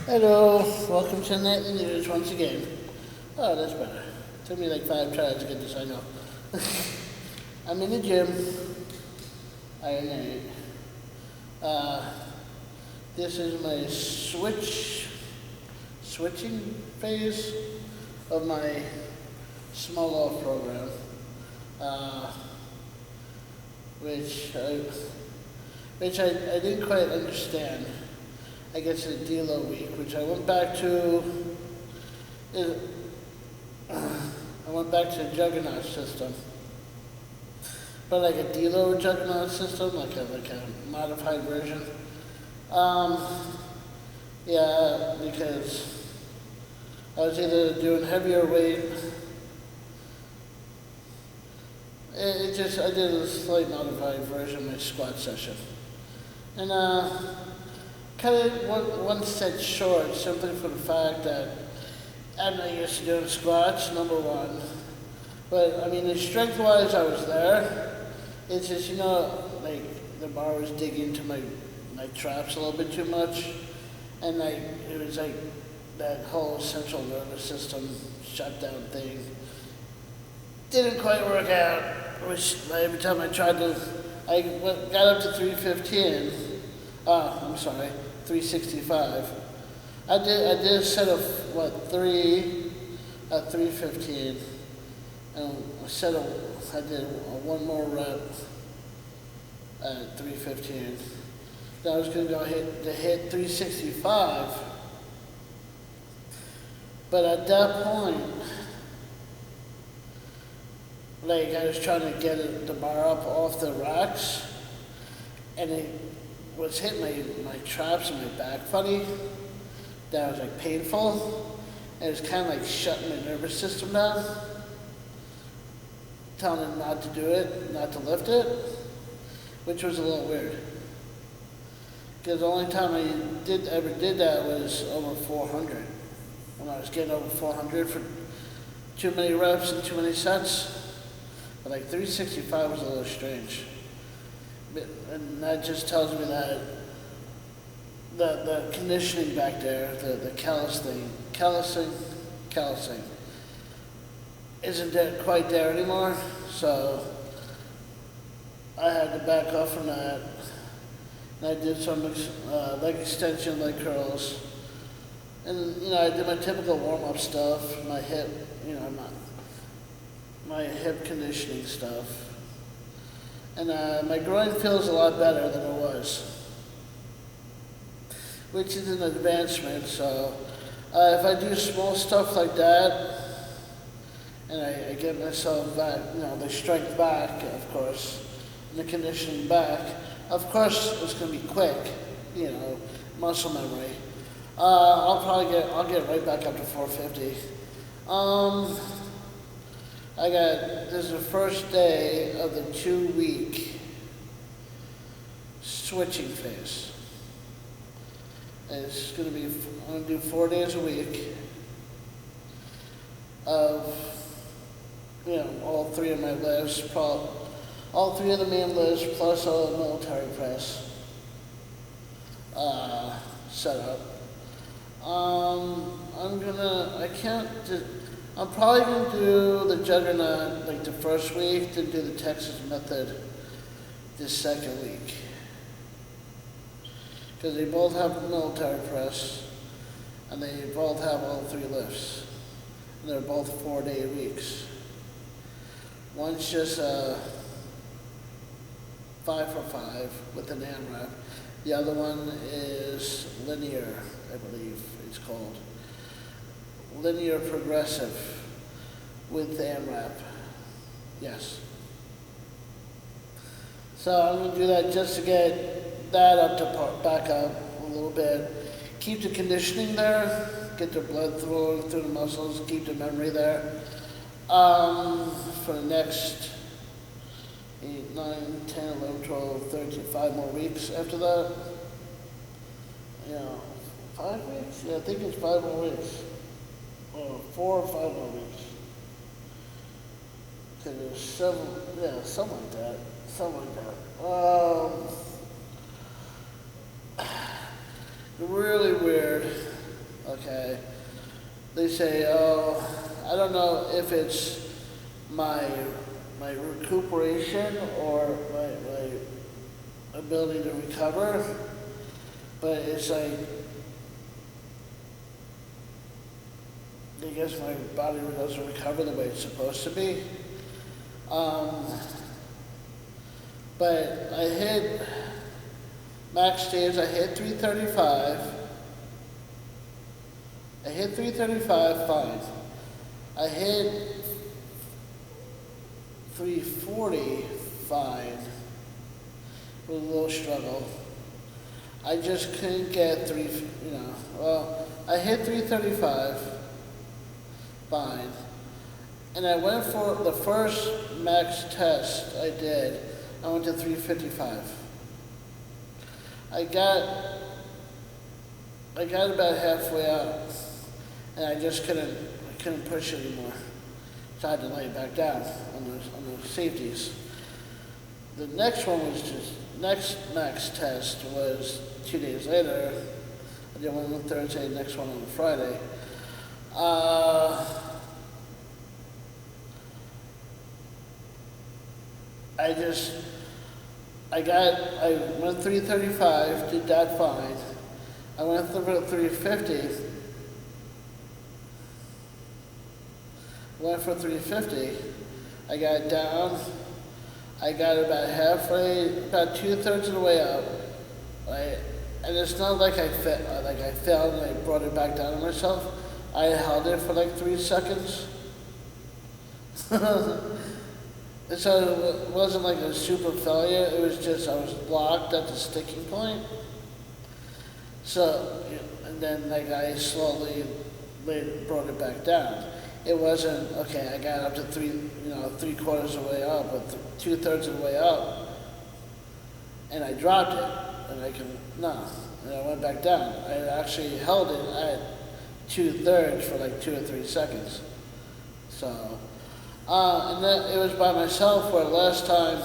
Hello, welcome to Nightly News once again. Oh, that's better. Took me like 5 tries to get this, I know. I'm in the gym. Iron 8. This is my switching phase of my small off program, which I didn't quite understand. I guess a dealer week, which I went back to. I went back to the Juggernaut system, but like a dealer Juggernaut system, like a modified version. Yeah, because I was either doing heavier weight. I did a slight modified version of my squat session, and kind of one set short simply for the fact that I'm not used to doing squats, number one. But I mean, the strength-wise, I was there. It's just, like the bar was digging into my traps a little bit too much, and it was like that whole central nervous system shutdown thing didn't quite work out. Which every time I tried to, got up to 315. I'm sorry, 365. I did a set of 3 at 315, and I did one more rep at 315. Then I was going to hit 365, but at that point, like I was trying to get the bar up off the racks, and it was hitting my traps and my back funny. That was like painful. And it was kind of like shutting my nervous system down, telling it not to do it, not to lift it, which was a little weird. Because the only time I ever did that was over 400. When I was getting over 400 for too many reps and too many sets. But like 365 was a little strange. And that just tells me that the conditioning back there, the callousing, isn't quite there anymore. So I had to back off from that. And I did some leg extension, leg curls. And, I did my typical warm-up stuff, my hip, my hip conditioning stuff. And my groin feels a lot better than it was, which is an advancement. So if I do small stuff like that, and I get myself back, the strength back, of course, and the conditioning back, of course it's going to be quick, muscle memory. I'll get right back up to 450. This is the first day of the 2-week switching phase. And it's going to be, I'm going to do 4 days a week of, all 3 of my lifts, all 3 of the main lifts, plus a military press setup. I'm probably going to do the Juggernaut like the first week, then do the Texas method this second week. Because they both have military press, and they both have all 3 lifts. And they're both 4-day weeks. One's just 5 for 5 with an AMRAP. The other one is linear, I believe it's called. Linear progressive with AMRAP. Yes. So I'm going to do that just to get that back up a little bit. Keep the conditioning there, get the blood flowing through the muscles, keep the memory there. For the next 8, 9, 10, 11, 12, 13, 5 more weeks after that. 5 weeks? Yeah, I think it's 5 more weeks. Or 4 or 5 more weeks. Because there's something like that. Really weird okay? They say, oh, I don't know if it's my recuperation or my ability to recover, but it's like, I guess my body doesn't recover the way it's supposed to be. But I hit max stage, I hit 335. I hit 335, fine. I hit 340, fine, with a little struggle. I just couldn't get I hit 335, fine. And I went for the first max test I did, I went to 355. I got about halfway up, and I just couldn't push anymore. So I had to lay it back down on the safeties. The next max test was 2 days later. I did one on Thursday, next one on Friday. I went 335, did that fine. I went for 350. Went for 350. I got it down. I got about halfway, about 2/3 of the way up, right? And it's not like I fell and I brought it back down on myself. I held it for like 3 seconds. And so it wasn't like a super failure. It was just I was blocked at the sticking point. So, and then like I slowly brought it back down. It wasn't, okay, I got up to 3/4 of the way up, but 2/3 of the way up, and I dropped it, and and I went back down. I actually held it at 2/3 for like 2 or 3 seconds. So, and then it was by myself, where last time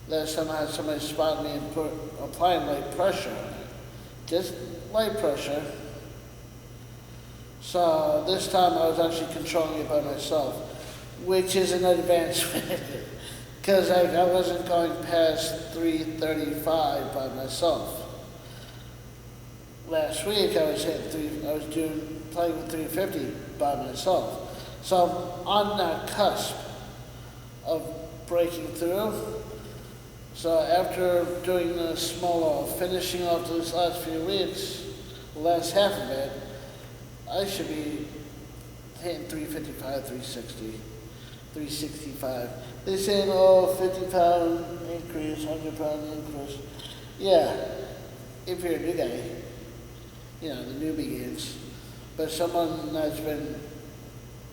I had somebody spot me and applying light pressure on it. Just light pressure. So this time I was actually controlling it by myself, which is an advancement, because I wasn't going past 335 by myself. Last week I was playing with 350 by myself. So I'm on that cusp of breaking through. So after doing the finishing off these last few weeks, the last half of it, I should be hitting 355, 360, 365. They say, 50-pound increase, 100-pound increase. Yeah, if you're a new guy, the new begins. But someone that's been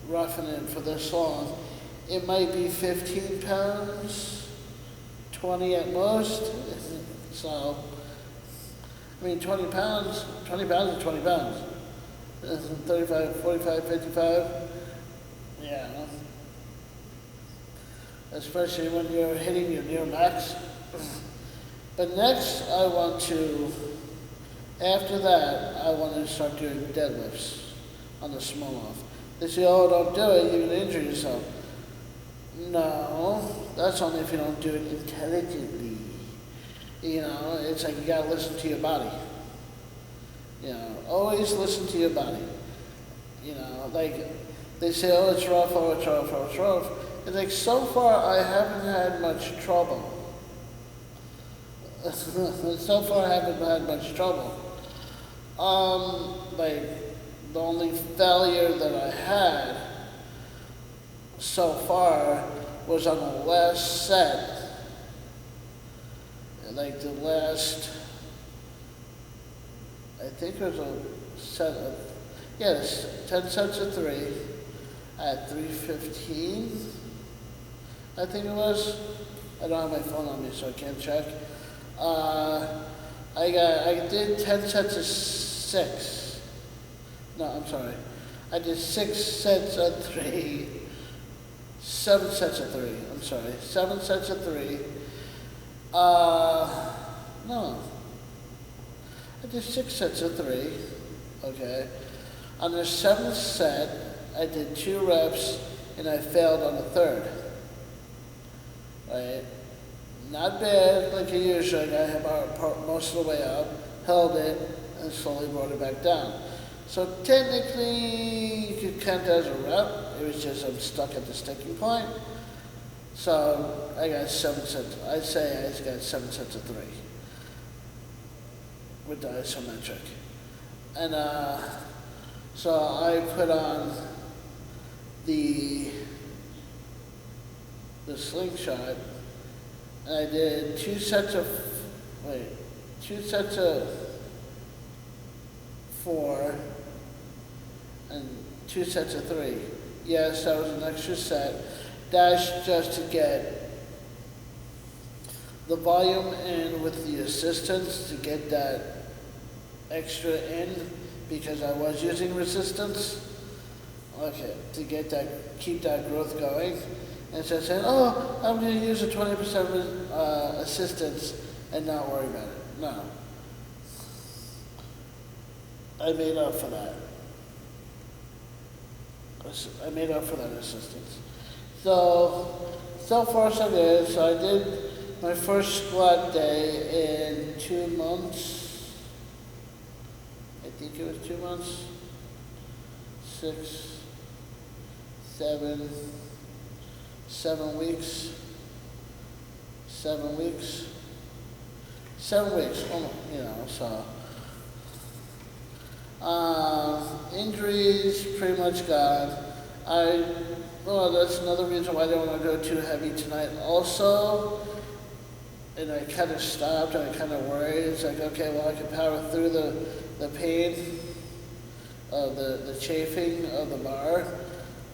roughing it for this long, it might be 15 pounds, 20 at most. So, 20 pounds is 20 pounds. 35, 45, 55, yeah. Especially when you're hitting your near max. But next, after that, I want to start doing deadlifts on the small off. They say, don't do it, you're going to injure yourself. No, that's only if you don't do it intelligently. It's like you got to listen to your body. Always listen to your body. Like they say, it's rough, it's rough. It's like, so far I haven't had much trouble. Like the only failure that I had so far was on the last set. Like the last, I think it was a set of, 10 sets of 3 at 315, I think it was. I don't have my phone on me, so I can't check. I did 10 sets of 6. No, I'm sorry. I did 6 sets of 3. 7 sets of 3, I'm sorry. 7 sets of 3. No. I did 6 sets of 3, okay. On the 7th set, I did 2 reps and I failed on the 3rd, right? Not bad like I usually. I got most of the way up, held it, and slowly brought it back down. So technically, you could count that as a rep. It was just I'm stuck at the sticking point. So I got 7 sets. I'd say I got 7 sets of 3 with the isometric. And so I put on the slingshot, and I did 2 sets of 4 and 2 sets of 3. Yes, that was an extra set. That's just to get the volume in with the assistance to get that extra in, because I was using resistance. Okay, to get that, keep that growth going. And so I said, oh, I'm going to use a 20% assistance and not worry about it. No. I made up for that. I made up for that assistance. So far so good. So I did my first squat day in 2 months. I think it was 2 months. 6, 7 weeks. 7 weeks. 7 weeks, so. Injuries pretty much gone. That's another reason why I don't want to go too heavy tonight also. And I kind of stopped and I kind of worried. It's like, okay, well, I can power through the pain of the chafing of the bar,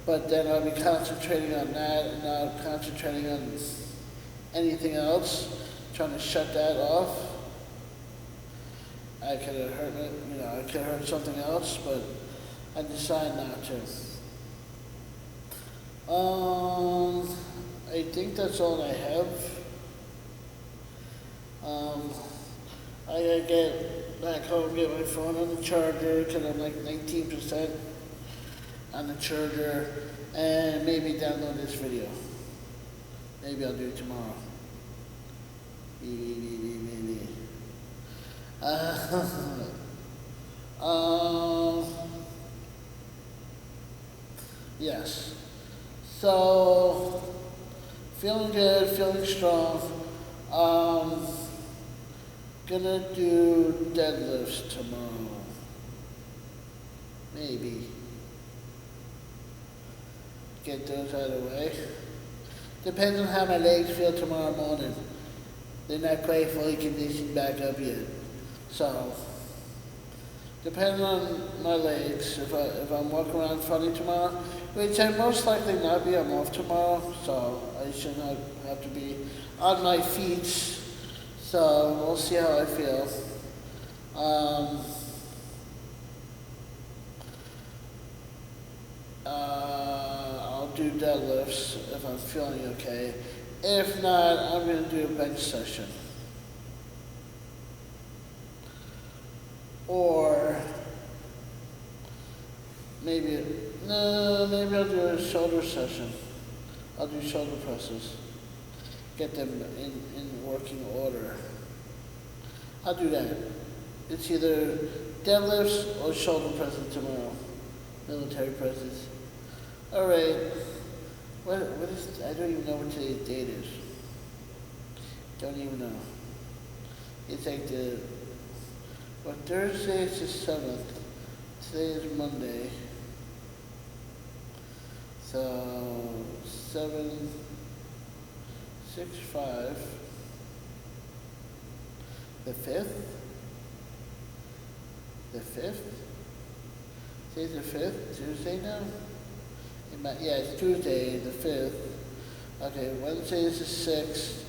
but then I'll be concentrating on that and not concentrating on anything else, trying to shut that off. I could have hurt it, I could have hurt something else, but I decided not to. I think that's all I have. I gotta get back home, get my phone on the charger, because I'm like 19% on the charger, and maybe download this video. Maybe I'll do it tomorrow. Maybe. Yes. So, feeling good, feeling strong. Gonna do deadlifts tomorrow. Maybe. Get those out of the way. Depends on how my legs feel tomorrow morning. They're not quite fully conditioned back up yet. So, depending on my legs, if I'm walking around funny tomorrow, which I most likely not be, I'm off tomorrow, so I should not have to be on my feet. So we'll see how I feel. I'll do deadlifts if I'm feeling okay. If not, I'm going to do a bench session. Or maybe I'll do a shoulder session. I'll do shoulder presses. Get them in working order. I'll do that. It's either deadlifts or shoulder presses tomorrow. Military presses. All right. What is? I don't even know what today's date is. Don't even know. It's like Thursday is the 7th. Today is Monday. So 7, 6, 5. The 5th? The 5th? Today's the 5th? Tuesday now? It's Tuesday, the 5th. Okay, Wednesday is the 6th.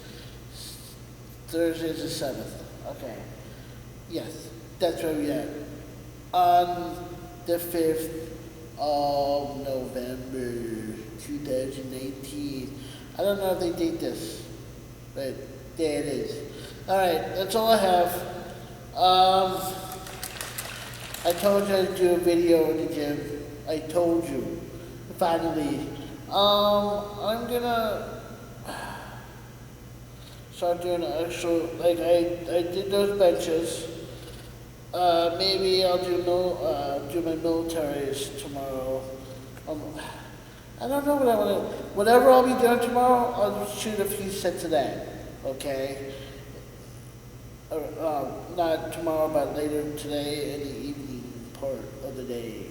Thursday is the 7th. Okay. Yes, that's where we are. On the 5th of November, 2019. I don't know if they did this, but there it is. All right, that's all I have. I told you I'd do a video in the gym. I told you. Finally. I'm gonna start doing an extra, like I did those benches. Maybe I'll do my militaries tomorrow. Um, I don't know what I want to. Whatever I'll be doing tomorrow, I'll shoot a few sets of that. Okay. Not tomorrow, but later today in the evening part of the day,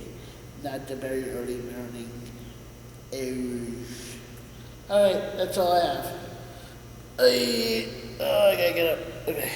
not the very early morning hours. All right, that's all I have. I gotta get up. Okay.